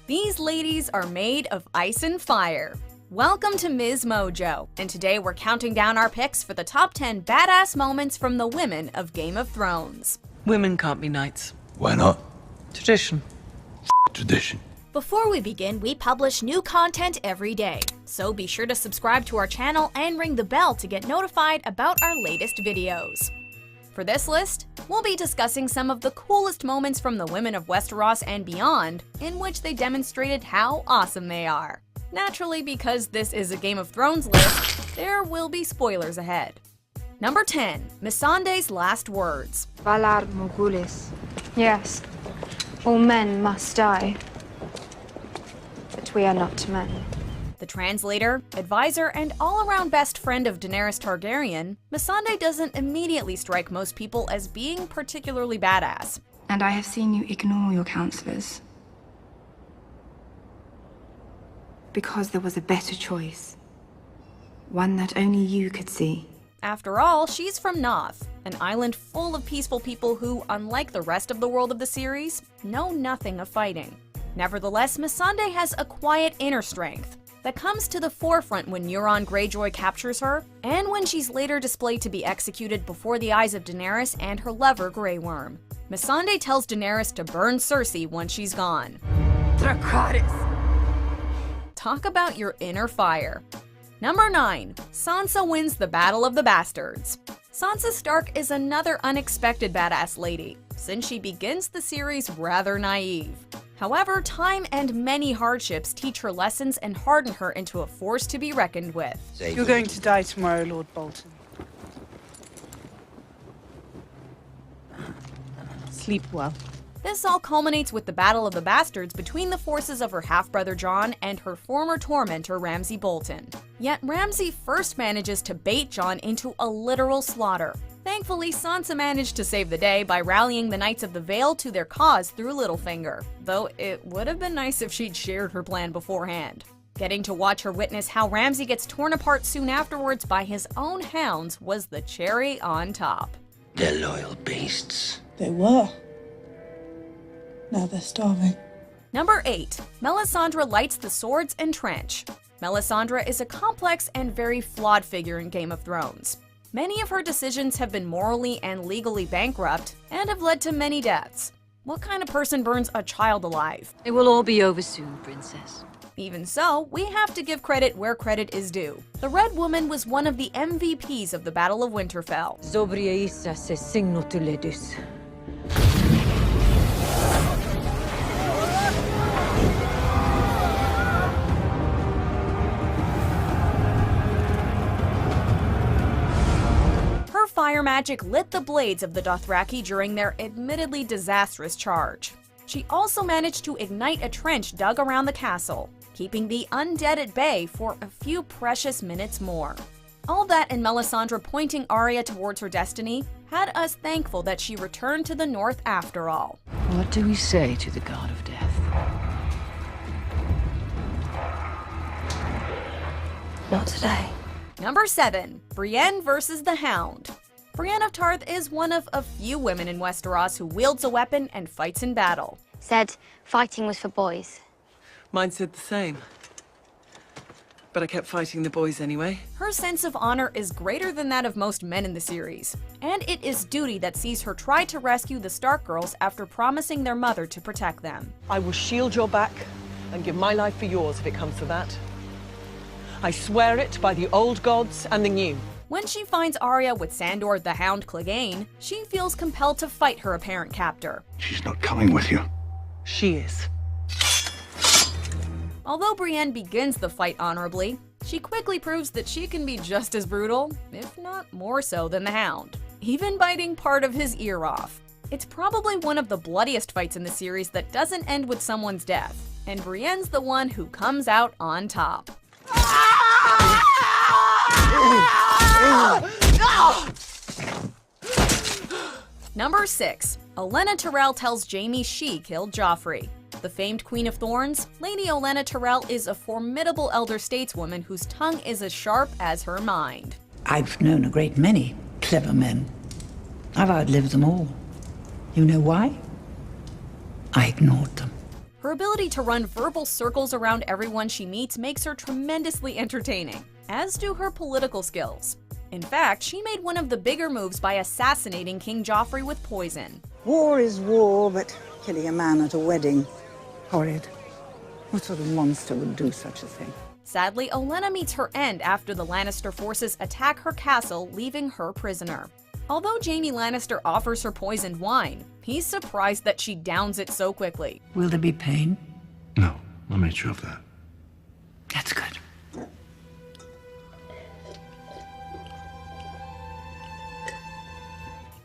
These ladies are made of ice and fire. Welcome to Ms. Mojo, and today we're counting down our picks for the top 10 badass moments from the women of Game of Thrones. Women can't be knights. Why not? Tradition. Tradition. Before we begin, we publish new content every day, so be sure to subscribe to our channel and ring the bell to get notified about our latest videos. For this list, we'll be discussing some of the coolest moments from the women of Westeros and beyond, in which they demonstrated how awesome they are. Naturally, because this is a Game of Thrones list, there will be spoilers ahead. Number 10. Missandei's last words. Valar Morghulis. Yes, all men must die. But we are not men. The translator, advisor, and all-around best friend of Daenerys Targaryen, Missandei doesn't immediately strike most people as being particularly badass. And I have seen you ignore your counselors. Because there was a better choice. One that only you could see. After all, she's from Noth, an island full of peaceful people who, unlike the rest of the world of the series, know nothing of fighting. Nevertheless, Missandei has a quiet inner strength that comes to the forefront when Euron Greyjoy captures her, and when she's later displayed to be executed before the eyes of Daenerys and her lover Grey Worm. Missandei tells Daenerys to burn Cersei once she's gone. Dracarys! Talk about your inner fire. Number 9. Sansa wins the Battle of the Bastards. Sansa Stark is another unexpected badass lady, since she begins the series rather naive. However, time and many hardships teach her lessons and harden her into a force to be reckoned with. You're going to die tomorrow, Lord Bolton. Sleep well. This all culminates with the Battle of the Bastards between the forces of her half-brother Jon and her former tormentor Ramsay Bolton. Yet Ramsay first manages to bait Jon into a literal slaughter. Thankfully, Sansa managed to save the day by rallying the Knights of the Vale to their cause through Littlefinger, though it would have been nice if she'd shared her plan beforehand. Getting to watch her witness how Ramsay gets torn apart soon afterwards by his own hounds was the cherry on top. They're loyal beasts. They were. Now they're starving. Number 8. Melisandre lights the swords and trench. Melisandre is a complex and very flawed figure in Game of Thrones. Many of her decisions have been morally and legally bankrupt and have led to many deaths. What kind of person burns a child alive? It will all be over soon, Princess. Even so, we have to give credit where credit is due. The Red Woman was one of the MVPs of the Battle of Winterfell. Zobria issa se signo tuledus. Fire magic lit the blades of the Dothraki during their admittedly disastrous charge. She also managed to ignite a trench dug around the castle, keeping the undead at bay for a few precious minutes more. All that and Melisandre pointing Arya towards her destiny had us thankful that she returned to the north after all. What do we say to the God of Death? Not today. Number 7. Brienne versus the Hound. Brienne of Tarth is one of a few women in Westeros who wields a weapon and fights in battle. Said fighting was for boys. Mine said the same. But I kept fighting the boys anyway. Her sense of honor is greater than that of most men in the series, and it is duty that sees her try to rescue the Stark girls after promising their mother to protect them. I will shield your back and give my life for yours if it comes to that. I swear it by the old gods and the new. When she finds Arya with Sandor the Hound Clegane, she feels compelled to fight her apparent captor. She's not coming with you. She is. Although Brienne begins the fight honorably, she quickly proves that she can be just as brutal, if not more so than the Hound, even biting part of his ear off. It's probably one of the bloodiest fights in the series that doesn't end with someone's death, and Brienne's the one who comes out on top. Number 6. Olenna Tyrell tells Jaime she killed Joffrey. The famed Queen of Thorns, Lady Olenna Tyrell is a formidable elder stateswoman whose tongue is as sharp as her mind. I've known a great many clever men. I've outlived them all. You know why? I ignored them. Her ability to run verbal circles around everyone she meets makes her tremendously entertaining, as do her political skills. In fact, she made one of the bigger moves by assassinating King Joffrey with poison. War is war, but killing a man at a wedding, horrid. What sort of monster would do such a thing? Sadly, Olenna meets her end after the Lannister forces attack her castle, leaving her prisoner. Although Jaime Lannister offers her poisoned wine, he's surprised that she downs it so quickly. Will there be pain? No, I made sure of that. That's good.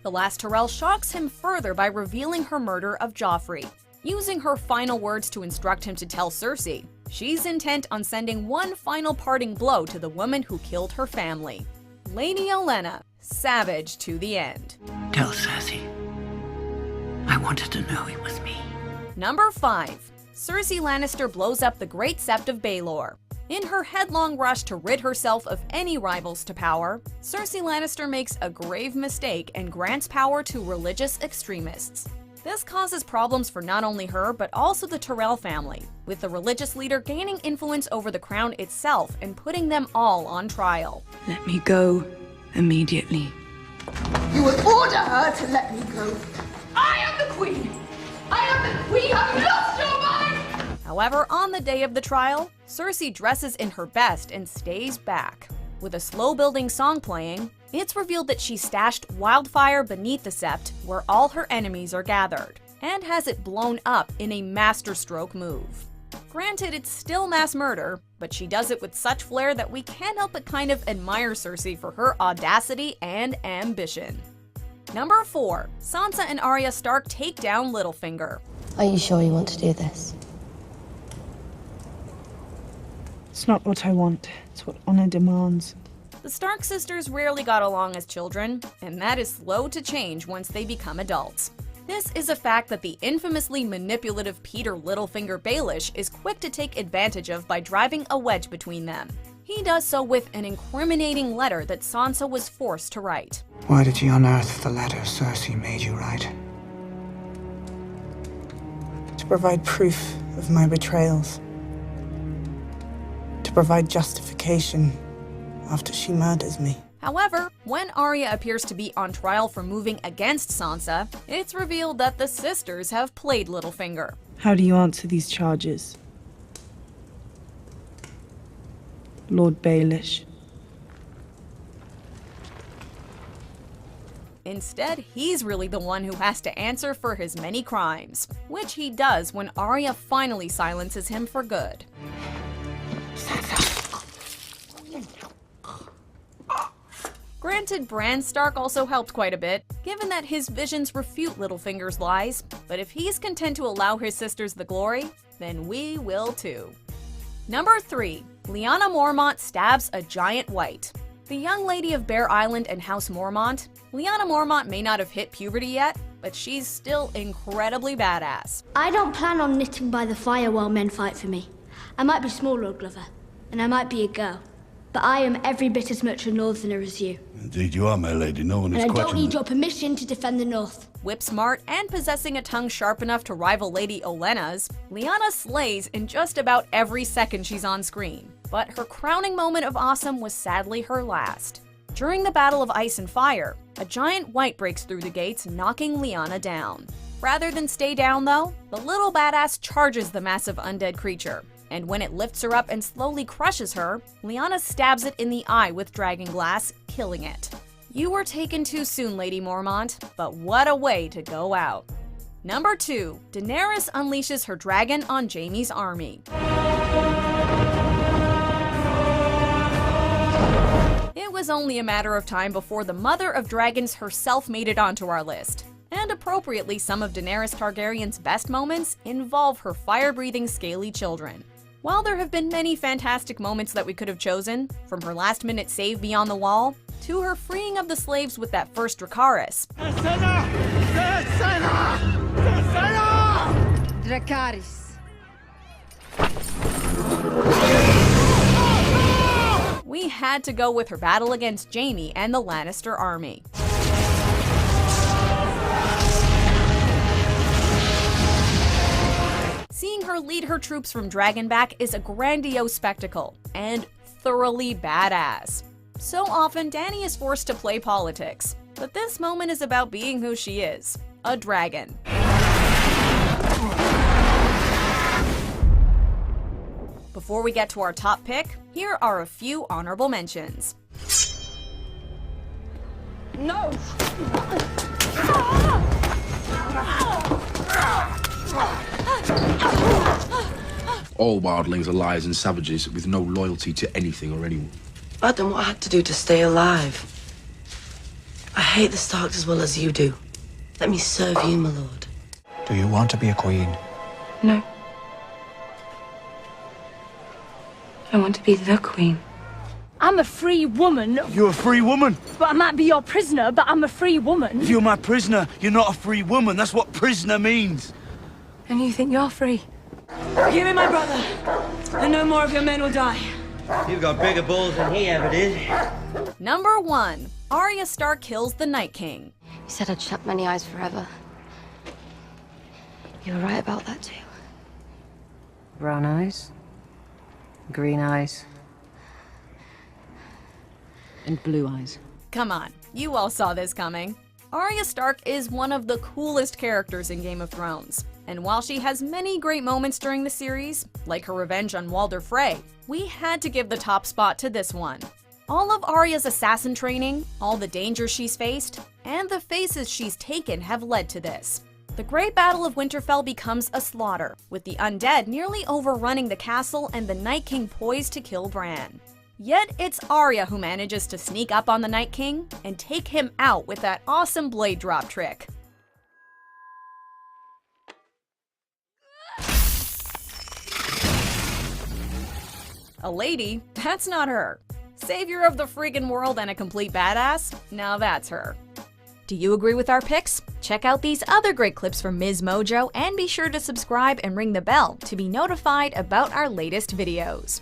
The last Tyrell shocks him further by revealing her murder of Joffrey. Using her final words to instruct him to tell Cersei, she's intent on sending one final parting blow to the woman who killed her family. Lady Olenna, savage to the end. Tell Cersei. I wanted to know it was me. Number 5. Cersei Lannister blows up the Great Sept of Baelor. In her headlong rush to rid herself of any rivals to power, Cersei Lannister makes a grave mistake and grants power to religious extremists. This causes problems for not only her, but also the Tyrell family, with the religious leader gaining influence over the crown itself and putting them all on trial. Let me go immediately. You will order her to let me go. I am the queen! I am the queen! Have you lost your mind? However, on the day of the trial, Cersei dresses in her best and stays back. With a slow-building song playing, it's revealed that she stashed wildfire beneath the sept where all her enemies are gathered, and has it blown up in a masterstroke move. Granted, it's still mass murder, but she does it with such flair that we can't help but kind of admire Cersei for her audacity and ambition. Number 4. Sansa and Arya Stark take down Littlefinger. Are you sure you want to do this? It's not what I want. It's what honor demands. The Stark sisters rarely got along as children, and that is slow to change once they become adults. This is a fact that the infamously manipulative Peter Littlefinger Baelish is quick to take advantage of by driving a wedge between them. He does so with an incriminating letter that Sansa was forced to write. Why did you unearth the letter Cersei made you write? To provide proof of my betrayals. To provide justification after she murders me. However, when Arya appears to be on trial for moving against Sansa, it's revealed that the sisters have played Littlefinger. How do you answer these charges, Lord Baelish? Instead, he's really the one who has to answer for his many crimes, which he does when Arya finally silences him for good. Granted, Bran Stark also helped quite a bit, given that his visions refute Littlefinger's lies, but if he's content to allow his sisters the glory, then we will too. Number 3. Lyanna Mormont stabs a giant white. The young lady of Bear Island and House Mormont, Lyanna Mormont may not have hit puberty yet, but she's still incredibly badass. I don't plan on knitting by the fire while men fight for me. I might be small, Lord Glover, and I might be a girl, but I am every bit as much a Northerner as you. Indeed you are, my lady. No one is And I questioning. don't need your permission to defend the North. Whip smart and possessing a tongue sharp enough to rival Lady Olenna's, Lyanna slays in just about every second she's on screen. But her crowning moment of awesome was sadly her last. During the Battle of Ice and Fire, a giant white breaks through the gates, knocking Lyanna down. Rather than stay down though, the little badass charges the massive undead creature. And when it lifts her up and slowly crushes her, Lyanna stabs it in the eye with dragon glass, killing it. You were taken too soon, Lady Mormont, but what a way to go out. Number 2. Daenerys unleashes her dragon on Jaime's army. It was only a matter of time before the Mother of Dragons herself made it onto our list. And appropriately, some of Daenerys Targaryen's best moments involve her fire-breathing scaly children. While there have been many fantastic moments that we could have chosen, from her last-minute save beyond the wall, to her freeing of the slaves with that first Dracarys, Dracarys. we had to go with her battle against Jaime and the Lannister army. Seeing her lead her troops from Dragonback is a grandiose spectacle and thoroughly badass. So often, Dany is forced to play politics, but this moment is about being who she is, a dragon. Before we get to our top pick, here are a few honorable mentions. No! All wildlings are liars and savages with no loyalty to anything or anyone. I've done what I had to do to stay alive. I hate the Starks as well as you do. Let me serve you, my lord. Do you want to be a queen? No. I want to be the queen. I'm a free woman. You're a free woman. But I might be your prisoner, but I'm a free woman. If you're my prisoner, you're not a free woman. That's what prisoner means. And you think you're free? Give me my brother, and no more of your men will die. You've got bigger balls than he ever did. Number 1. Arya Stark kills the Night King. You said I'd shut many eyes forever. You were right about that too. Brown eyes, green eyes, and blue eyes. Come on, you all saw this coming. Arya Stark is one of the coolest characters in Game of Thrones. And while she has many great moments during the series, like her revenge on Walder Frey, we had to give the top spot to this one. All of Arya's assassin training, all the dangers she's faced, and the faces she's taken have led to this. The Great Battle of Winterfell becomes a slaughter, with the undead nearly overrunning the castle and the Night King poised to kill Bran. Yet it's Arya who manages to sneak up on the Night King and take him out with that awesome blade drop trick. A lady? That's not her. Savior of the friggin' world and a complete badass? Now that's her. Do you agree with our picks? Check out these other great clips from Ms. Mojo and be sure to subscribe and ring the bell to be notified about our latest videos.